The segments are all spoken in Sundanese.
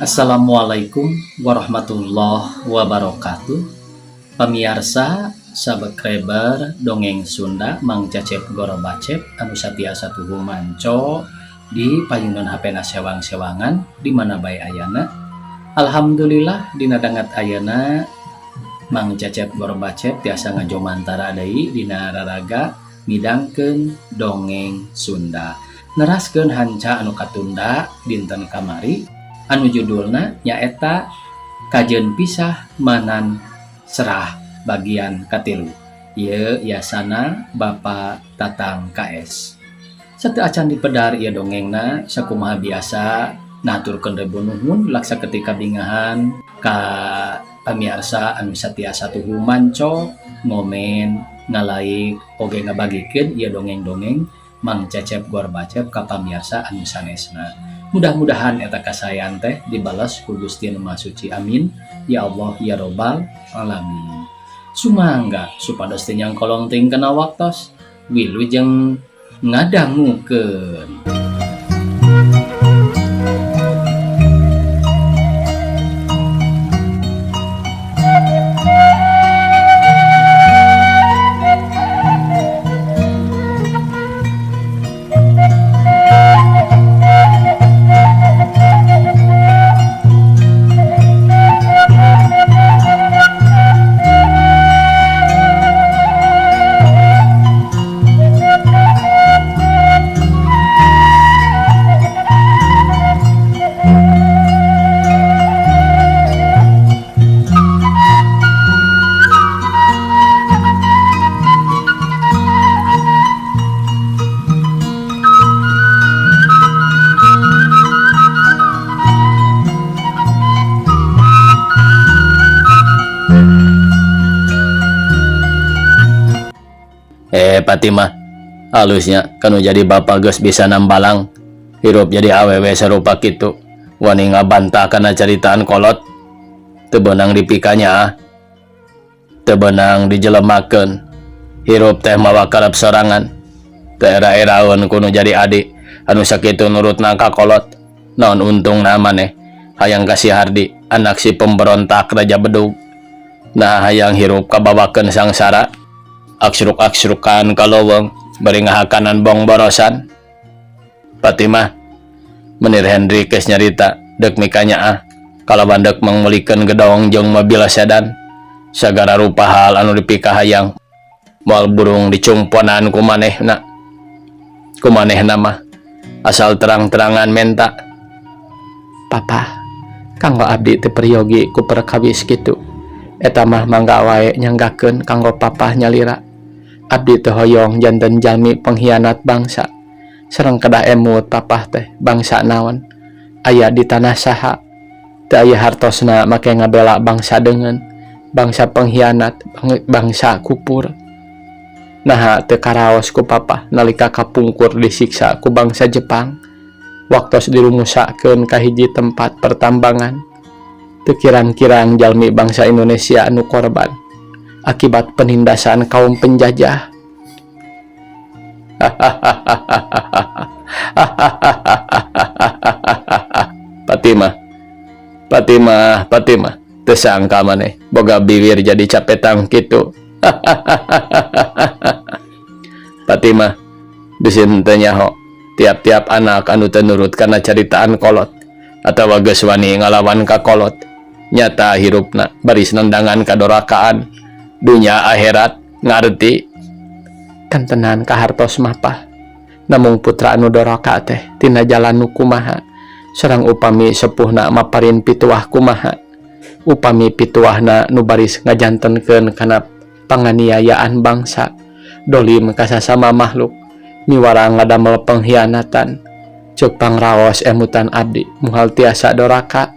Assalamualaikum warahmatullahi wabarakatuh. Pemirsa, subscriber Dongeng Sunda Mang Cecep Gorobacep anu satiasa tuhu manco di payunan HP sewang-sewangan di mana bae ayana. Alhamdulillah dina dangat ayana Mang Cecep Gorobacep tiasa ngajomantara deui dina raraga midangkeun dongeng Sunda. Neraskeun hanca anu katunda dinten kamari anu judulna nyaeta Kajen Pisah Manan Serah bagian katilu. Ieu yasana Bapak Tatang KS. Sateu acan dipedar ieu dongengna sakumaha biasa naturkeun rebu nuhun laksa ketika bingahan ka pamirsa anu satiasa tuhu manco ngomen ngalaik oge ngabagikeun ieu dongeng-dongeng Mang Cecep Gorobacep ka pamirsa anu sanesna. Mudah-mudahan eta kasayan teh dibalas ku Gusti Anu Maha Suci. Amin. Ya Allah ya Robbal alamin. Sumangga supados teu nyangkolong ting kana waktos wilujeng ngadangukeun. Fatimah halusnya kanu jadi bapak geus bisa nambalang hirup jadi awewe sarupa kitu wani ngabantah kana caritaan kolot teu beunang dipikanya teu beunang dijelemakeun hirup teh mawa kalep sorangan teu era-eraeun kudu jadi adik anu sakitu nurutna ka kolot naon untungna maneh hayang kasih hardi anak si pemberontak Raja Bedug nah hayang hirup kabawakeun sangsara aksruk-aksrukan kaloweng bari ngahakanan bong borosan. Fatimah menir Henry kes nyarita dek mikanya kalawan dek mangmulikeun gedong jeung mobil sedan sagara rupa hal anu dipika hayang moal burung dicumponan ku manehna mah asal terang-terangan menta papa kanggo abdi teu peryogi ku perkawis kitu eta mah mangga wae nyanggakeun kanggo papa nyalira abdi teu hoyong janten jalmi pengkhianat bangsa sareng kedah emut papah teh bangsa naon aya di tanah saha teu aya hartosna make ngabela bangsa deungeun bangsa pengkhianat bangsa kupur naha teu karaos ku papah nalika kapungkur disiksa ku bangsa Jepang waktos dirumusakeun ka hiji tempat pertambangan teu kirang-kirang jalmi bangsa Indonesia anu korban akibat penindasan kaum penjajah. Fatimah, teu sangka maneh boga bibir jadi capetang kitu. Fatimah, beuseun teu nyaho tiap-tiap anak anu teu nurut kana caritaan kolot atawa geus wani ngalawan ka kolot nyata hirupna baris nendangan kadorakaan dunya akhirat ngarti kan tenan ka hartos mapah namung putra anu doraka teh tina jalan nu kumaha sareng upami sepuhna maparin pituah kumaha upami pituahna nu baris ngajantenkeun kana panganiayaan bangsa dolim ka sasama makhluk miwara ngadamel pengkhianatan ceuk pangraos emutan abdi muhal tiasa doraka.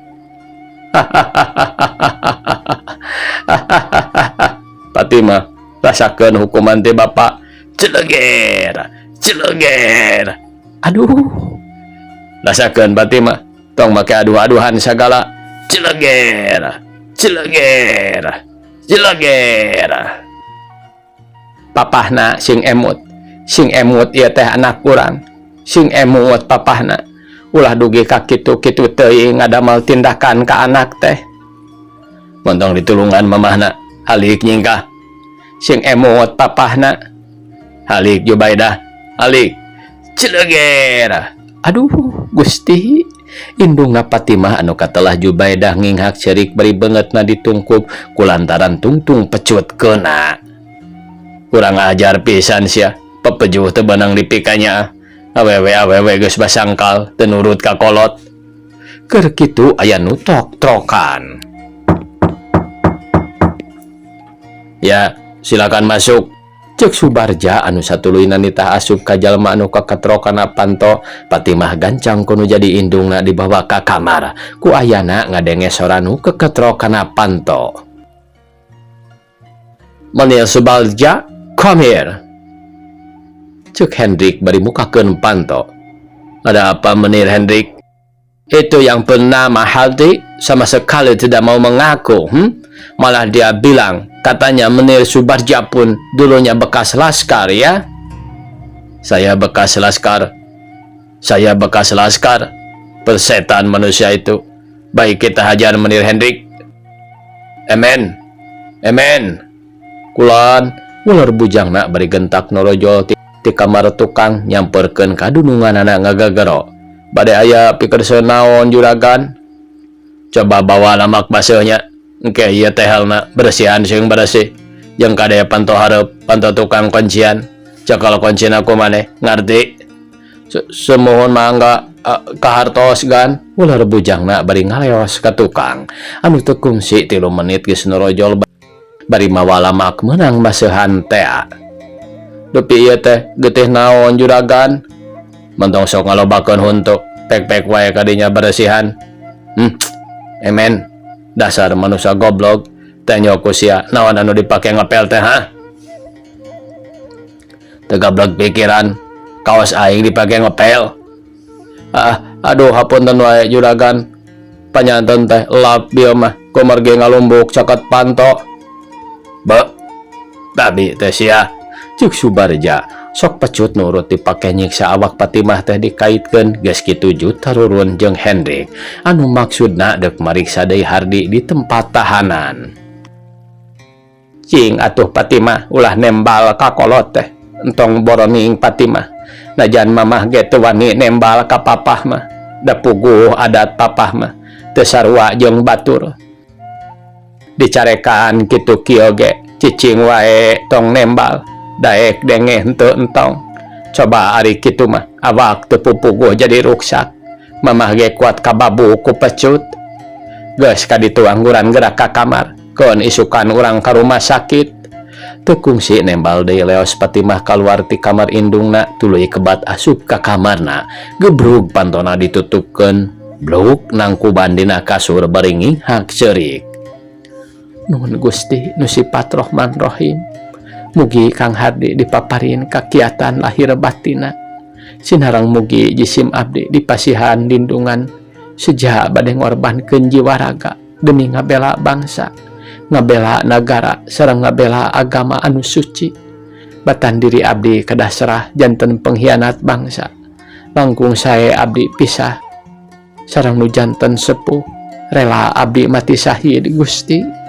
Fatimah rasakeun hukuman teh bapak celeger aduh rasakeun Fatimah tong make aduh-aduhan sagala celeger papahna sing emut ieu teh anak urang sing emut papahna ulah dugi ka kitu-kitu teuing ngadamel tindakan ka anak teh. Montong ditulungan mamahna, halik nyingkah. Sing emot papahna, halik Jubaidah, halik Cileger. Aduh, Gusti, indungna Fatimah anu katelah Jubaidah nginghak cerik beri beungeutna ditungkup kulantaran tungtung pecut keuna. Kurang ajar pisan sia, pepejuh teu beunang dipikanya. Awewe geus basangkal teu nurut ka kolot. Keur kitu aya nu trok-trokan. Ya, silakan masuk. Cek Subarja anu satuluy nitah asup ka jalma anu kaketrokana Panto. Fatimah gancang kudu jadi indungna dibawa ka kamar. Ku ayana ngadenge soranu keketrokana Panto. Menil Subarja, come here. Cek Hendrik bari mukakeun Panto. Ada apa Menir Hendrik? Itu yang bernama Hardy sama sekali tidak mau mengaku. Malah dia bilang, katanya Menir Subarja pun dulunya bekas laskar ya. Saya bekas laskar. Persetan manusia itu. Baik kita hajar Menir Hendrik. Amen. Kulan, ular bujangna bari gentak norojol di kamar tukang nyamperkeun kadununganana ngagagero. Bade aya pikeun naon juragan? Coba bawa lamak baseuhnya. Engke ieu teh halna bersihan sieun bersih. Jeung kadaya Panto hareup, Panto tukang kuncian. Cakal kuncina ku maneh, ngarti? Semohon mangga kahartos gan. Ular bujangna bari ngaleos ka tukang. Anu teu kungsi 3 menit geus norojol bari mawa lamak meunang baseuhan teh. Dupi ieu teh getih naon juragan? Mentong sok ngalobakeun huntuk, pek-pek wae kadinya bersihan. Emen, dasar manusia goblok, teh nyoku sia naon anu dipake ngepel teh ha? Teu goblok pikiran, kaos aing dipake ngepel. Aduh hapunten wae juragan. Panyanten teh lap bieu mah kumargi ngalumbuk caket Panto. Babi teh sia. Cuk Subarja sok pecut nurut dipake nyiksa awak Fatimah teh dikaitkeun geus kitu Jutarurun jeung Hendrik anu maksudna deuk mariksa deui Hardi di tempat tahanan. Cing atuh Fatimah ulah nembal ka kolot teh entong boroning Fatimah. Najan mamah ge teu wani nembal ka papah mah. Da puguh adat papah mah teu sarua jeung batur. Dicarekaan kitu kieu ge cicing wae tong nembal. Daek denge henteu entong. Coba ari kitu mah awak teu pupuguh jadi ruksak. Mamah ge kuat kababu ku pecut. Geus kaditu angguran gerak ka kamar. Keun isukan urang ka rumah sakit. Teu kungsi nembal deui leos Fatimah kaluar ti kamar indungna tuluy kebat asup ka kamarna. Gebrug pantona ditutupkeun. Bluk nangkuban dina kasur bari hak ceurik. Nuhun Gusti nu sifat Rahman Rahim. Mugi Kang Hardi dipaparin kakiatan lahir batina. Sinarang mugi jisim abdi dipasihan lindungan sejak bade ngorbankeun jiwa raga demi ngabela bangsa, ngabela negara, sareng ngabela agama anu suci. Batan diri abdi kedah serah janten pengkhianat bangsa. Langkung sae abdi pisah sareng nu janten sepuh rela abdi mati syahid Gusti.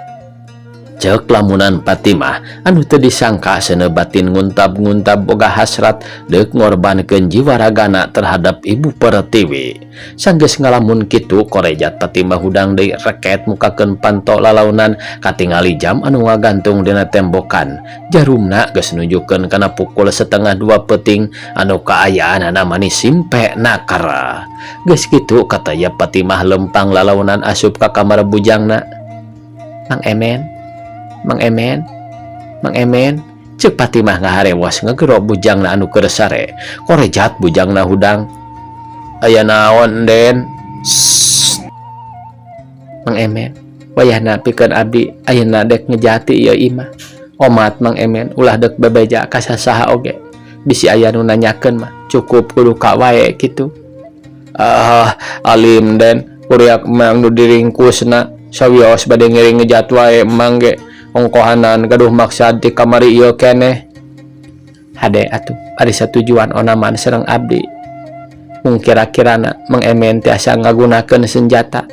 Cek lamunan Fatimah anu teu disangka seuneu batin nguntab-nguntab boga hasrat deuk ngorbankeun jiwa ragana terhadap Ibu Pertiwi. Sanggeus ngalamun kitu korejat Fatimah hudang deui reket mukakeun Panto lalaunan katingali jam anu ngagantung dina tembokan. Jarumna geus nunjukkeun kana pukul 1:30 peuting anu kaayaanana manis simpe nakara. Geus kitu kataya Fatimah lempang lalaunan asup ka kamar bujangna. Mang Emen, cek Fatimah ngaharewas ngegero bujangna anu keur sare. Korejat bujangna hudang. Aya naon Den? Mang Emen, wayahna pikeun abdi ayeuna dek ngejati ieu imah. Omat Mang Emen ulah dek bebeja ka sasaha oge. Bisi aya nu nanyakeun mah, cukup kudu ka wae kitu. Alim Den, kuriak mang nu diringkusna sawios bade ngiring ngejat wae emang ge. Ongkohanan gaduh maksad di kamari ieu keneh. Hade atuh ari satujuan onaman sareng abdi. Mung kira-kirana Mang Emen tiasa ngagunakeun senjata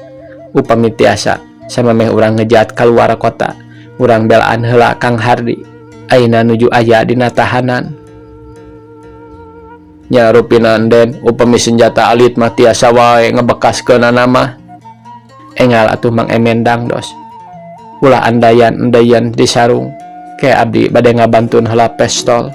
upami tiasa samemeh urang ngejat kaluar kota, urang belaan heula Kang Hardi ayeuna nuju aya dina tahanan. Nya rupina den upami senjata alit mah tiasa wae ngebekaskeunana mah. Enggal atuh Mang Emen dangdos. Ulah andayan di sarung ke abdi bade ngabantun heula pistol.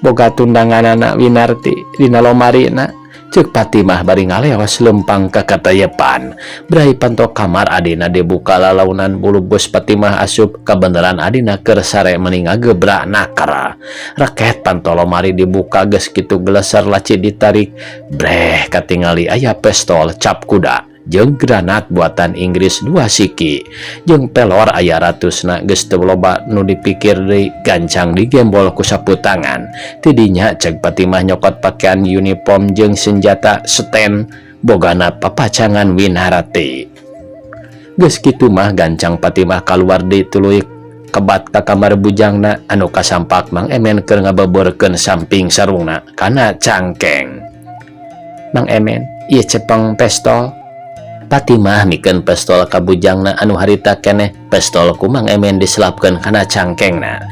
Boga tundanganana Winarti dina lomarina. Ceuk Patimah bari ngaleos lempang ka katayepan. Brai panto kamar adina dibuka lalaunan bulu bos Patimah asup kabeneran adina keur sare mening ngagebrak nakara. Raket panto lomari dibuka geus kitu geleser laci ditarik. Breh katingali aya pistol cap kuda jeung granat buatan Inggris 2 siki jeung pelor aya ratusna geus teu loba nu dipikir deui gancang digembol ku sapu tangan. Tidinya ceuk Patimah nyokot pakaian uniform jeung senjata sten bogana papacangan Winarti. Geus kitu mah gancang Patimah kaluar deui tuluy kebat ka kamar bujangna anu kasampak Mang Emen keur ngabebeurkeun samping sarungna kana cangkeng. Mang Emen, ieu cepeng pistol. Patimah mikeun pistol ka bujangna anu harita keneh pistol ku Mang Emen diselapkeun kana cangkengna.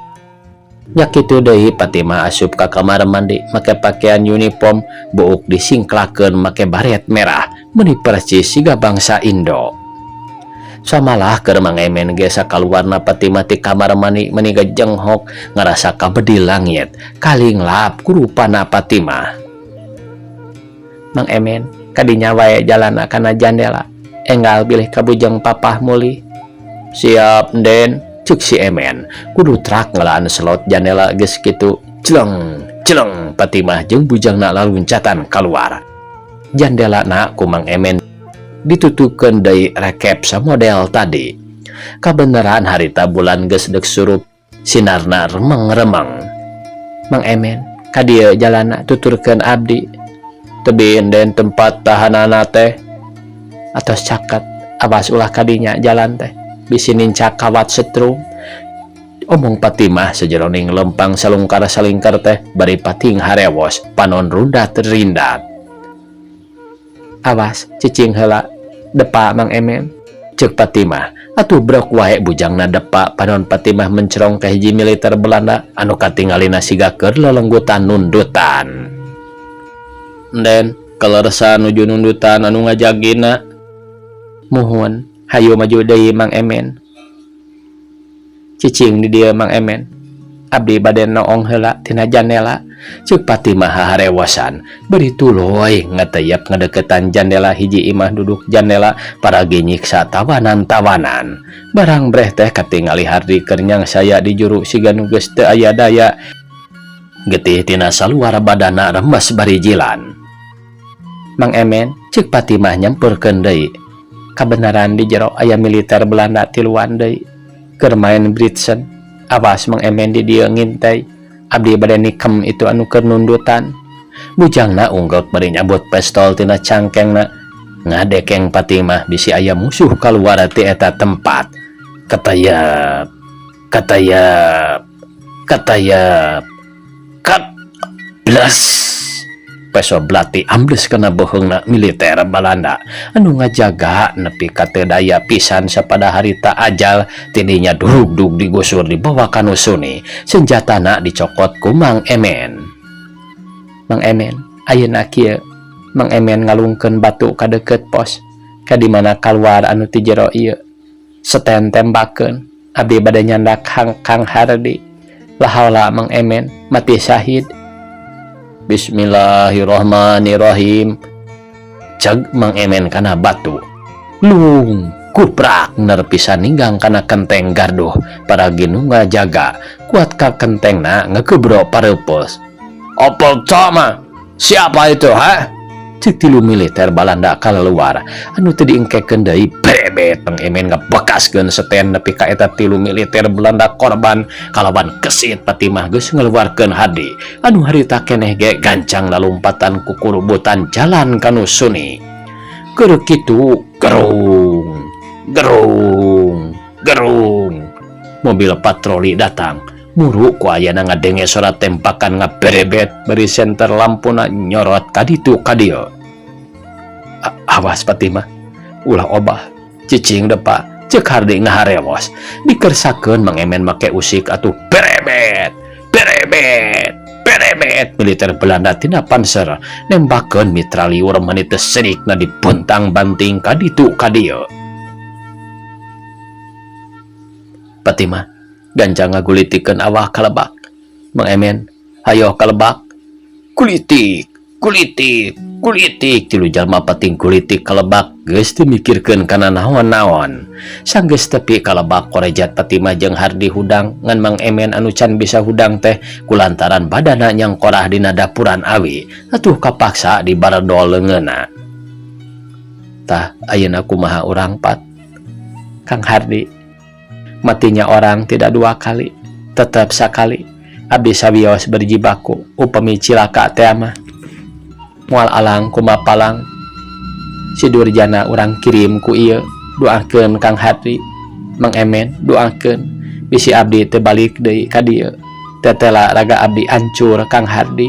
Nya kitu deui Patimah asup ka kamar mandi make pakaian uniform buuk disingklakeun make baret merah meuni percis siga bangsa Indo. Samalah keur Mang Emen ge sakaluarna Patimah ti kamar mandi meuni jenghok ngarasa kabedi langit kalinglap ku rupana Patimah. Mang Emen kadinya wae jalanna kana jandela enggal bilih ka bujang papah muli. Siap den, ceuk si Emen kudu trak ngelaan slot jandela geus kitu celeng celeng Patimah jeung bujangna laluncatan kaluar. Jandelana ku Mang Emen ditutupkeun deui rekep samodel tadi. Kabeneran harita bulan geus deuk surup sinarna remeng-remeng. Mang Emen ka dieu jalanna tuturkeun abdi. Tebin den tempat tahanana teh atos caket awas ulah kadinya jalan teh bisi nincak kawat setrum. Omong Patimah sejeroning lempang salungkar salingkar teh bari pating harewos panon rundat rindat. Awas cicing heula depa Mang Emen, ceuk Patimah. Atuh brok wae bujangna depa panon Patimah mencerong ka hiji militer Belanda anu katingalina siga keur lelenggutan nundutan. Den, kalersa nuju nundutan anu ngajagina. Muhun, hayu maju deui Mang Emen. Cicing di dieu Mang Emen. Abdi bade noong heula tina jandela. Ceuk Patimah harewasan, bari tuloy ngateuyeub ngadeukeutan jandela hiji imah duduk jandela paragi nyiksa tawanan-tawanan. Barang breh teh katingali Hardi keur nyangsaya di juru siga nu geus teu aya daya. Getih tina saluar badana remes bari jilan. Mang Emen ceuk Patimah nyempurkeun deui. Kabenaran di jero aya militer Belanda tiluan deui keur main britsen. Awas Mang Emen di dieu ngintei. Abdi bade nikem itu anu keur nundutan. Bujangna unggot bari nyabut pistol tina cangkengna. Ngadekeng Patimah bisi aya musuh kaluar ti eta tempat. Katayap, katayap, katayap. Kat blas. Peso belati ambles kana boheungna militer Belanda anu ngajaga nepi ka teu daya pisan sapada harita ajal tidinya durug-dug digusur dibawa ka nusuni senjatana dicokot ku Mang Emen. Mang Emen ayeuna kieu Mang Emen ngalungkeun batu ka deukeut pos ka di mana kaluar anu ti jero ieu seten tembakeun abdi bade nyandak Kang Hardi. Lahaula Mang Emen mati syahid. Bismillahirrahmanirrahim. Ceg Mang Emen kana batu. Lung kuprak nerpisan ninggang kana kenteng garduh paragi nu ngajaga kuat ka kentengna ngekebro pareupeus. Opel cama. Siapa itu ha? Cek tilu militer Belanda kaluar anu teu diengkekeun deui bebet Mang Emen ngabekaskeun seten nepi ka eta tilu militer Belanda korban kalawan kesit Patimah geus ngaluarkeun Hardi anu harita keneh ge gancang lalumpatan ku kurubutan jalan ka nusuni. Keur kitu gerung gerung gerung mobil patroli datang muru ku ayana ngadenge suara tempakan ngaberebet beri senter lampuna nyorot kaditu kadieu. Awas Fatimah, ulah obah cicing depa cek Hardi ngaharewos dikersakeun Mang Emen make usik atuh berebet militer Belanda tina panser nembakeun mitraliur meuni teu sedikna dipuntang banting kaditu kadieu. Fatimah gancang ngagulitikeun awak kalebak. Mang Emen hayo kalebak kulitik tilu jalma pating kulitik kalebak geus teu mikirkeun kana naon-naon. Sanggeus tepi kalebak korejat Fatimah jeung Hardi hudang ngan Mang Emen anu can bisa hudang teh kulantaran badana nyangkorah dina dapuran awi atuh kapaksa dibaredol leungeunna. Tah ayeuna kumaha urang Pat? Kang Hardi, matinya orang tidak dua kali, tetap sekali. Abdi sawios berjibaku upami cilaka teh mah moal alang kumapalang si Durjana urang kirim ku ieu doakeun Kang Hardi. Mang Emen doakeun bisi abdi teu balik deui ka dieu. Tetela raga abdi hancur Kang Hardi.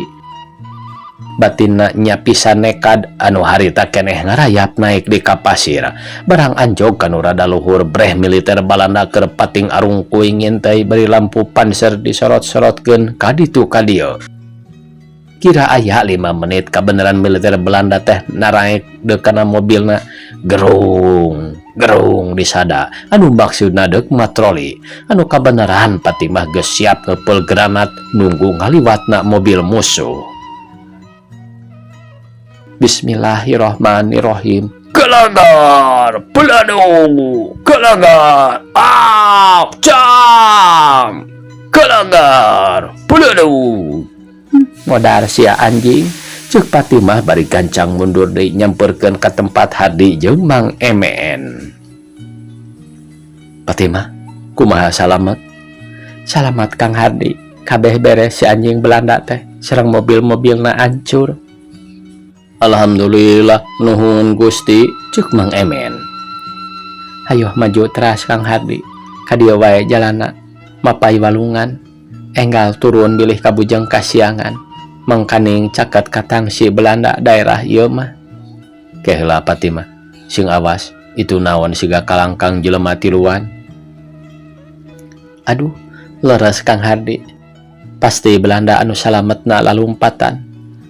Batinna nya pisan nekad anu harita keneh ngarayap naik di kapasir barang anjog kanu rada luhur breh militer Balanda keur pating arung kuing ngintai beri lampu panser disorot-sorotkeun kaditu kadieu. Kira aya 5 menit kabeneran militer Belanda teh naraek deuk kana mobilna gerung disada anu maksudna deuk matroli anu kabeneran Fatimah geus siap ngeupel granat nunggu ngaliwatna mobil musuh. Bismillahirrahmanirrahim. Kelanggar, peladu, kelanggar, cam, kelanggar, peladu. Modar sia anjing, cek Fatimah bari gancang mundur deui nyamperkeun ka tempat Hardi jeung Mang Emen. Fatimah, kumaha salamet? Salamet Kang Hardi, kabeh beres si anjing Belanda teh, sareng mobil-mobilna hancur. Alhamdulillah nuhun Gusti, cek Mang Emen. Hayo maju teras Kang Hardi, ka dieu wae jalanna, mapai walungan, enggal turun bilih ka Bujang Kasiangan, mangkaning caket katang si Belanda daerah ieu mah. Keheula Fatimah, sing awas, itu naon siga kalangkang jelema tiluan. Aduh, leres Kang Hardi. Pasti Belanda anu salametna lalumpatan.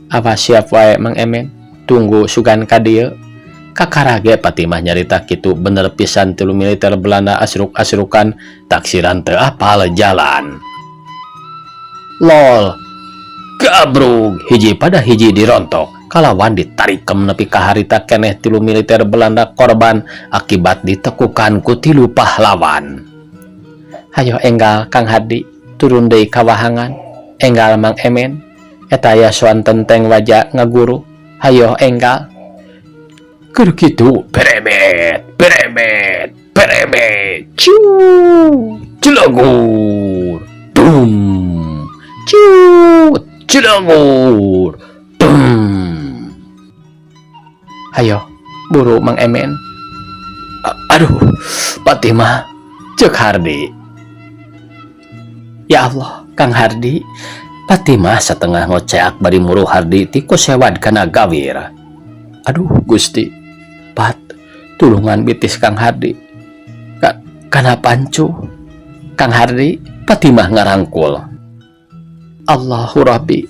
Awas siap wae Mang Emen. Tunggu sugan ka dieu. Kakarage Fatimah nyarita kitu bener pisan tilu militer Belanda asruk-asrukan taksiran teu apal jalan. Lol. Gabrug hiji pada hiji dirontok kalawan ditarikem nepi ka harita keneh tilu militer Belanda korban akibat ditekukan ku tilu pahlawan. Hayo enggal Kang Hardi turun deui ka wahangan. Enggal Mang Emen eta aya soan tenteng wajah ngaguru. Hayo enggal keur kitu berebet ciu cilegur dum ciu cilegur dum. Hayo buru Mang Emen. Aduh Fatimah, cek Hardi. Ya Allah Kang Hardi, Fatimah setengah ngoceak bari muruh Hardi ti kusewad kana gawir. Aduh Gusti, Pat, tulungan bitis Kang Hardi. Kana pancu. Kang Hardi, Fatimah ngarangkul. Allahu Rabbi.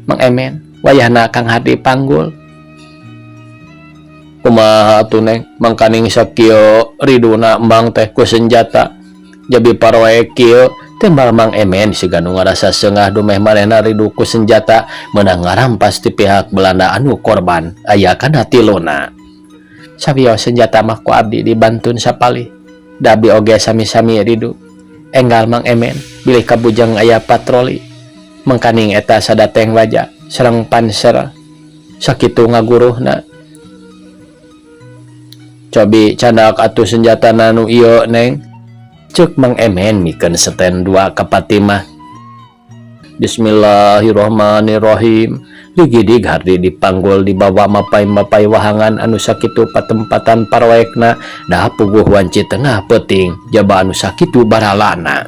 Mang Emen, wayahna Kang Hardi panggul. Kumaha atuh Neng, mangkaning sakieu riduna embang teh ku senjata. Jabi paroe kieu tembal Mang Emen siga nu ngarasa seungah dumeh manehna ridu ku senjata meunang ngarampas ti pihak Belanda anu korban aya kana tiluna. Sawios senjata mah ku abdi dibantun sapalih. Da abdi oge sami-sami ridu. Enggal Mang Emen bilih ka bujang aya patroli. Mangkaning eta sadateng wajah sareng panser sakitu ngaguruhna. Cobi candak atuh senjata nu ieu Neng. Cek Mang Emen mikeun seten 2 ka Fatimah. Bismillahirrahmanirrahim. Ligidig Hardi dipanggul dibawa mapai-mapai wahangan anu sakitu patempatan parwaekna da puguh wanci tengah peuting jaba anu sakitu baralana.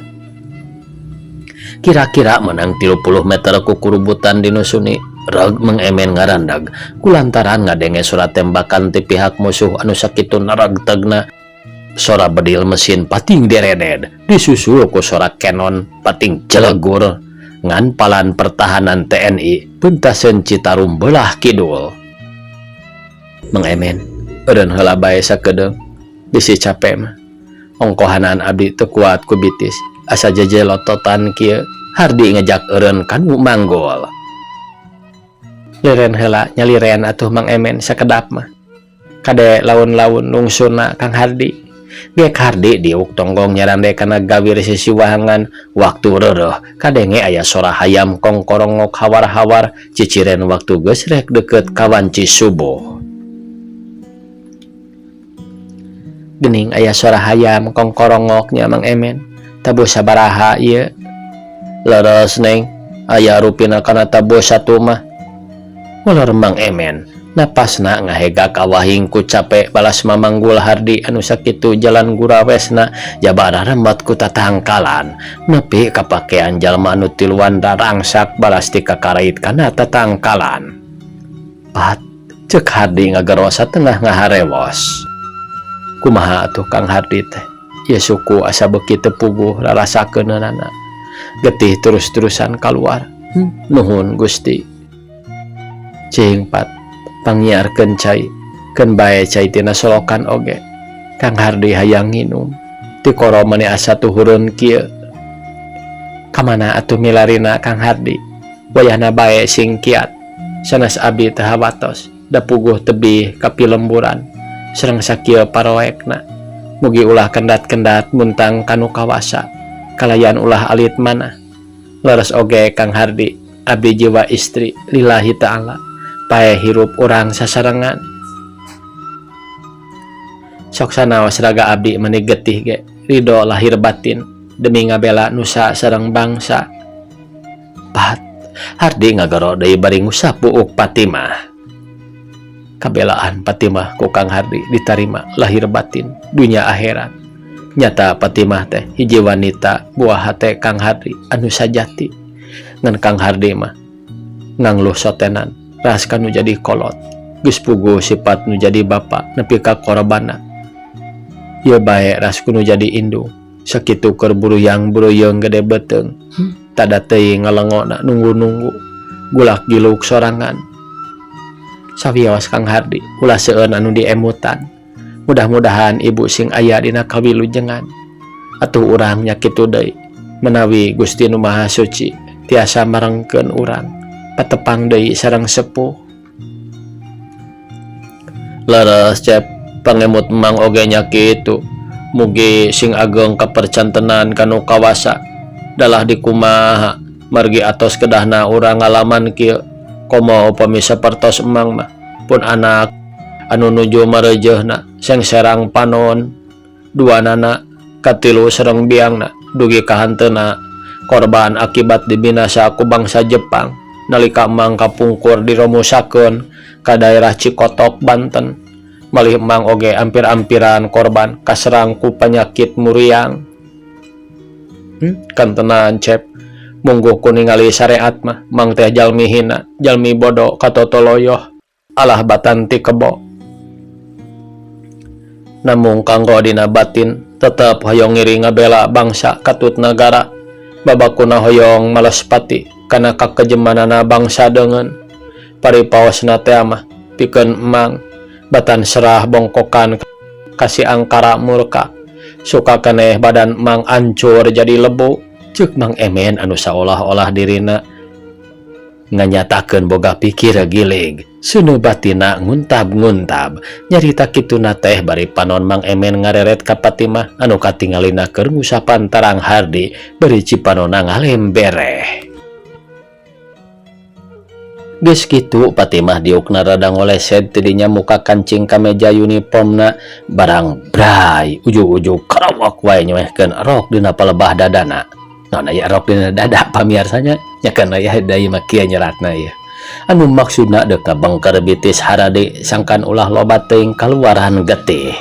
Kira-kira menang 30 meter ku kurubutan dinu Suni. Reg mengemen ngarandag kulantaran ngadenge surat tembakan ti pihak musuh anu sakitu naragtegna. Sora bedil mesin pating dereded disusul ku sora kenon pating celegur ngan palan pertahanan TNI pentaseun Citarum belah kidul. Mengemen eureun heula bae sakedeung bisi capek mah. Ongkohanan abdi teu kuat ku bitis asa jejelototan kieu Hardi ngejak eureun kanu manggol. Liren heula nyaliren atuh Mang Emen sakedap mah. Kade laun-laun lungsuna Kang Hardi. Gek Hardi diuk tonggong nyarande kana gawir sisiwahangan waktu reureuh kadenge aya sora hayam kongkorongok hawar-hawar ciciren waktu geus rek deukeut kawanci subuh. Geuning aya sora hayam kongkorongoknya Mang Emen. Tabu sabaraha ieu? Leres neng, aya rupina kana tabu satu mah. Molor Mang Emen, napasna ngahega kawahing ku capek balas mamanggul Hardi anu sakitu jalan gurawesna jabara rembat ku tatangkalan. Nepi kapakean jalma anu tiluan rarangsak balas ti kakarait kana tatangkalan. Pat, cek Hardi ngagerosa tengah ngaharewos. Kumaha atuh Kang Hardi teh? Ya suku asa beuki teu puguh rarasakeunana. Getih terus-terusan keluar. Nuhun Gusti. Cing Pat pangiarkeun cai keun bae cai tina solokan oge. Kang Hardi hayang nginum ti koro mani asa tuhureun kieu. Kamana atuh milarina Kang Hardi? Wayahna bae sing kiat sanes abdi teu hawatos da puguh tebih kapilemburan sareng sakieu paroekna. Mugi ulah kendat-kendat muntang kanu kawasa kalayan ulah alit mana. Leres oge Kang Hardi abdi jiwa istri lillahi ta'ala pae hirup urang sasarengan. Sok sanaos raga abdi meni getih ge ridho lahir batin demi ngabela nusa sareng bangsa. Pat Hardi ngagoro deui bari ngusapu uk Patimah. Kabelaan Patimah ku Kang Hardi ditarima lahir batin dunia akhirat. Nyata Patimah teh hiji wanita buah hate Kang Hardi anu sajati. Ngan Kang Hardi mah ngangluh sotenan ras kanu jadi kolot geus puguh sifat nu jadi bapa nepi ka korbanna. Ieu bae ras kunu jadi indung sakitu keur buruyang-buruyang gede beteung. Tada teuing ngalengona nunggu-nunggu gulak giluk sorangan. Sawios Kang Hardi ulah seueun anu diemutan. Mudah-mudahan ibu sing aya dina kawilujengan atuh urang nya kitu deui menawi Gusti Nu Maha Suci tiasa marengkeun urang patepang deui sareng sepuh. Leres cep pangemut Mang oge nya kitu. Mugi sing ageng kapercantenan kanu kawasa dalah dikumaha margi atos kedahna urang ngalaman kieu. Komo upami sapertos Emang mah pun anak anu nuju mareujeuna seng serang panon duanana katilu sareng biangna dugi kahanteuna korban akibat dibinasa ku bangsa Jepang nalika Emang kapungkur diromusakeun ka daerah Cikotok Banten. Malih Emang oge ampir-ampiran korban kaserang ku penyakit muriang. Kan tenan cep mungguh ku ningali syariat mah Mang teh jalmi hina jalmi bodoh katotoloyoh alah batan ti kebo. Namung kanggo dina batin tetep hoyong ngiri ngabela bangsa katut negara. Babakuna hoyong males pati kana kakejemanana bangsa deungeun. Paripaosna teh mah pikeun Emang batan serah bongkokan kasih angkara murka. Suka keneh badan Emang ancur jadi lebu. Ceuk Mang Emen anu saolah-olah dirina nganyatakeun boga pikir gilig. Sunu batina nguntab-nguntab. Nyarita kituna teh bari panon Mang Emen ngareret ka Patimah anu katingalina keur ngusapan tarang Hardi bari cipanonna ngalem bereh. Geus kitu Patimah diukna rada ngoleset tidinya muka kancing ka meja uniformna barang bray ujug-ujug karawak wae nyowehkeun rok dina palebah dadana. Nona ya rok dina dada pamiarsanya nyakeun aya deui mah kieu nyeratna ieu. Anu maksudna deuk kabengker bitis Hardi sangkan ulah loba teuing kaluaran getih.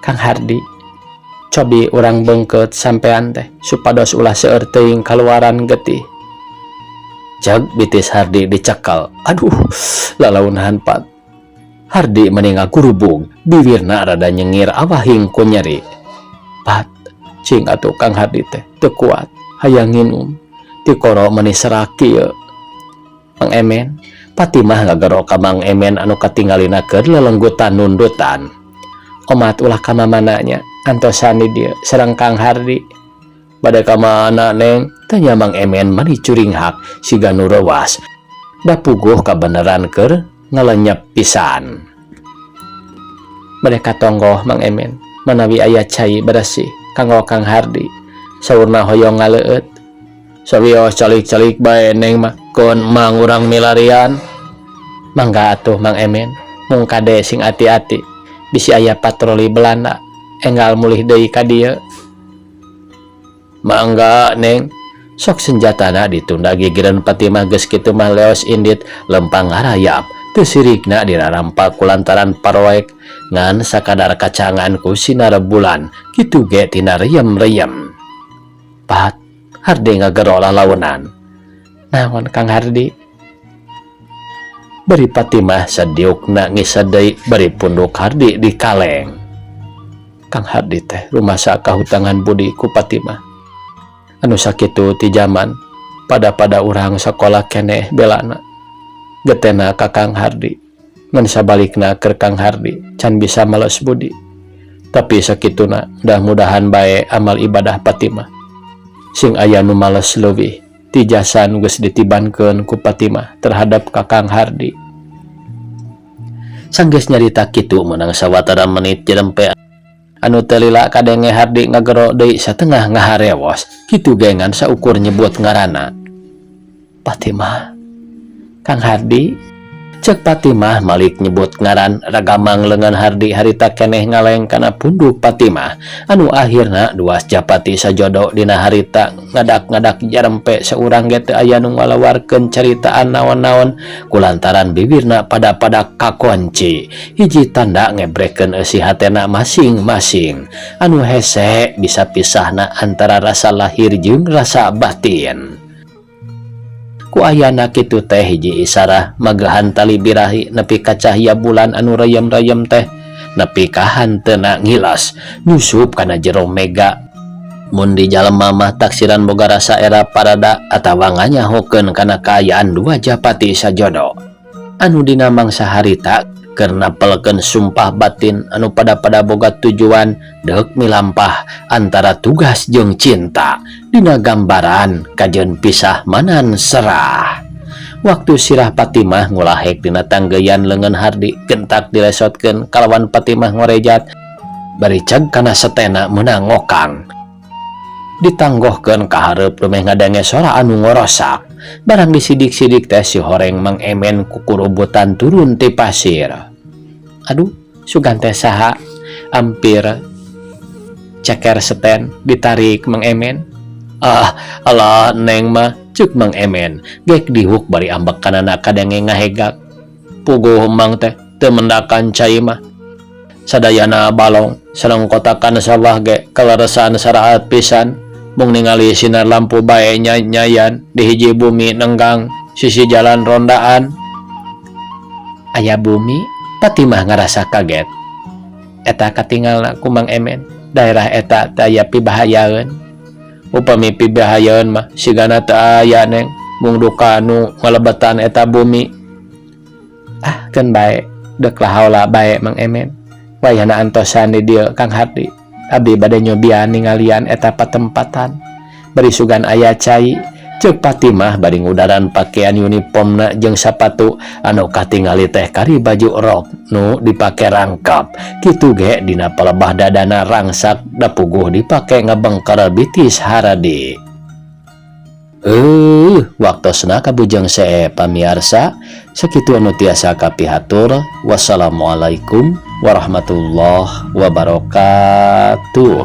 Kang Hardi Cobi urang bengket sampean teh supados ulah seueur teuing kaluaran getih. Jag bitis Hardi dicekal. Aduh, lalaunahan Pat. Hardi meninga kurubung, bibirna rada nyengir awahing ku nyeri. Pat, cing atuh Kang Hardi teh teu kuat, hayang nginum. Ti koro meuni serak kieu. Mang Emen, Patimah ngagero ka Mang Emen anu katinggalina keur lelenggutan nundutan. Omat ulah ka mamananya, antosan di dieu sareng Kang Hardi. Bade ka mana Neng? Tanya Mang Emen mani curing hak siga nu rewas. Da puguh kabeneran keur ngelenyep pisan. Bade katonggoh Mang Emen manawi aya cai bersih kanggo Kang Hardi. Saurna hoyong ngaleut. Sawios calik-calik bae Neng mah kon mang urang milarian. Mangga atuh Mang Emen, mung kade sing ati-ati. Bisi aya patroli Belanda enggal mulih deui ka dieu. Mangga Neng. Sok senjatana ditunda gigireun Patimah geus kitu mah leos indit lempang ngarayap. Teu sirikna dirarampak kulantaran paroek ngan sakadar kacangan ku sinar bulan kitu ge tina reyem-reyem. Pat, Hardi ngagero lalaunan. Naon Kang Hardi? Bari Patimah sadiukna ngisa deui bari punduk Hardi di kaleng. Kang Hardi teh rumasa kahutangan budi ku Patimah. Anu sakitu ti jaman pada urang sakola keneh belana. Getena ka Kang Hardi. Ngan sabalikna keur Kang Hardi can bisa males budi. Tapi sakituna mudah-mudahan bae amal ibadah Patimah. Sing aya nu males leuwih ti jasa nu geus ditibankeun ku Patimah terhadap ka Kang Hardi. Sanggeus nyarita kitu meunang sawatara menit jerempe anu teu lila kadenge Hardi ngagero deui satengah ngaharewos kitu gengan saukur nyebut ngaranna. Patimah. Kang Hardi, cek Patimah malik nyebut ngaran ragamang lengan Hardi harita keneh ngaleng kana punduk Patimah anu akhirna duas japati sajodo dina harita ngadak-ngadak jarempe seurang ge teu aya nu ngalawarkeun caritaan naon-naon kulantaran bibirna pada kakunci. Hiji tanda ngebrekeun eusi hatena masing-masing anu hese bisa pisahna antara rasa lahir jeung rasa batin. Ku ayana kitu teh hiji isarah magahan tali birahi nepi ka cahya bulan anu rayem-rayem teh nepi ka hanteuna ngilas nyusup kana jero mega. Mun di jalema mah taksiran boga rasa era parada atawa nganyahokeun kana kaayaan dua japati sajodo anu dina mangsa harita keur napelkeun sumpah batin anu pada boga tujuan deuk milampah antara tugas jeung cinta dina gambaran kajeun pisah manan serah. Waktu sirah Patimah ngulahek dina tanggeyan leungeun Hardi gentak dilesotkeun kalawan Patimah ngorejat bari ceg kana setena meunang ngokang. Ditanggohkeun ka hareup rumeh ngadenge sora anu ngorosak. Barang disidik-sidik teh si horeng Mang Emen kukurubutan turun ti pasir. Aduh, sugan teh saha? Ampir ceker seten ditarik Mang Emen. Ah, alah Neng mah cuk Mang Emen gek dihuk bari ambek kanana kadenge ngahegak. Puguh Mang teh teu mendakan cai mah. Sadayana balong sareng kotakan sawah ge kaleresan saraat pisan. Mung ningali sinar lampu bae nyayan di hiji bumi nenggang sisi jalan rondaan. Aya bumi, Patimah ngarasa kaget. Eta katinggalna ku Mang Emen. Daerah eta teu aya pibahayaeun. Upami pibahayaeun mah sigana teu aya Neng, mung duka nu ngalebetan eta bumi. Ah, keun bae, deuk lahaula bae Mang Emen. Wayahna antosan di dieu Kang Hardi. Abdi bade nyobian ningalian eta patempatan. Bari sugan aya cai, ceuk Patimah bari ngudaran pakaian uniformna jeung sapatu anu katingali teh kari baju rok nu dipake rangkap. Kitu ge dina palebah dadana rangsak da puguh dipake ngabengker bitis Hardi. Waktosna kabujeng see pamiarsa, sakitu anu tiasa kapihatur. Wassalamualaikum warahmatullahi wabarakatuh.